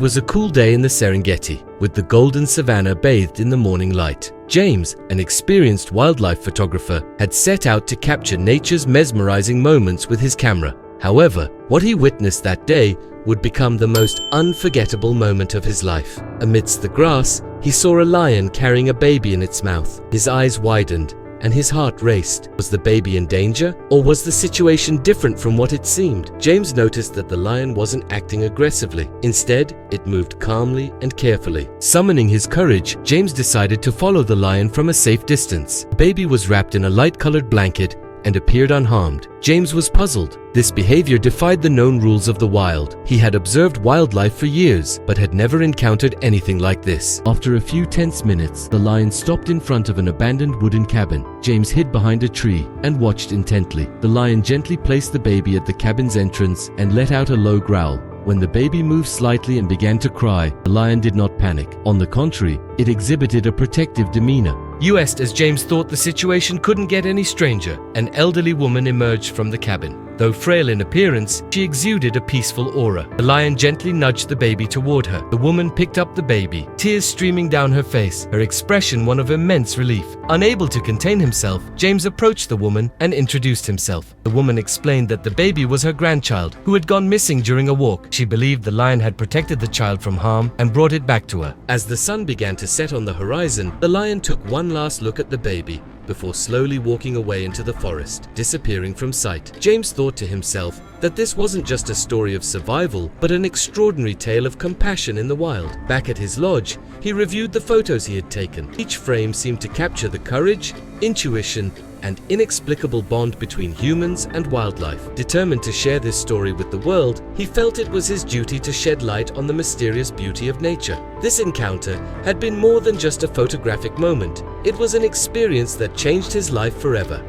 It was a cool day in the Serengeti, with the golden savanna bathed in the morning light. James, an experienced wildlife photographer, had set out to capture nature's mesmerizing moments with his camera. However, what he witnessed that day would become the most unforgettable moment of his life. Amidst the grass, he saw a lion carrying a baby in its mouth. His eyes widened, and his heart raced. Was the baby in danger, or was the situation different from what it seemed? James noticed that the lion wasn't acting aggressively. Instead, it moved calmly and carefully. Summoning his courage, James decided to follow the lion from a safe distance. The baby was wrapped in a light-colored blanket and appeared unharmed. James was puzzled. This behavior defied the known rules of the wild. He had observed wildlife for years, but had never encountered anything like this. After a few tense minutes, the lion stopped in front of an abandoned wooden cabin. James hid behind a tree and watched intently. The lion gently placed the baby at the cabin's entrance and let out a low growl. When the baby moved slightly and began to cry, the lion did not panic. On the contrary, it exhibited a protective demeanor. As James thought the situation couldn't get any stranger, an elderly woman emerged from the cabin. Though frail in appearance, she exuded a peaceful aura. The lion gently nudged the baby toward her. The woman picked up the baby, tears streaming down her face, her expression one of immense relief. Unable to contain himself, James approached the woman and introduced himself. The woman explained that the baby was her grandchild, who had gone missing during a walk. She believed the lion had protected the child from harm and brought it back to her. As the sun began to set on the horizon, the lion took one last look at the baby before slowly walking away into the forest, disappearing from sight. James thought to himself that this wasn't just a story of survival, but an extraordinary tale of compassion in the wild. Back at his lodge, he reviewed the photos he had taken. Each frame seemed to capture the courage, intuition, and inexplicable bond between humans and wildlife. Determined to share this story with the world, he felt it was his duty to shed light on the mysterious beauty of nature. This encounter had been more than just a photographic moment. It was an experience that changed his life forever.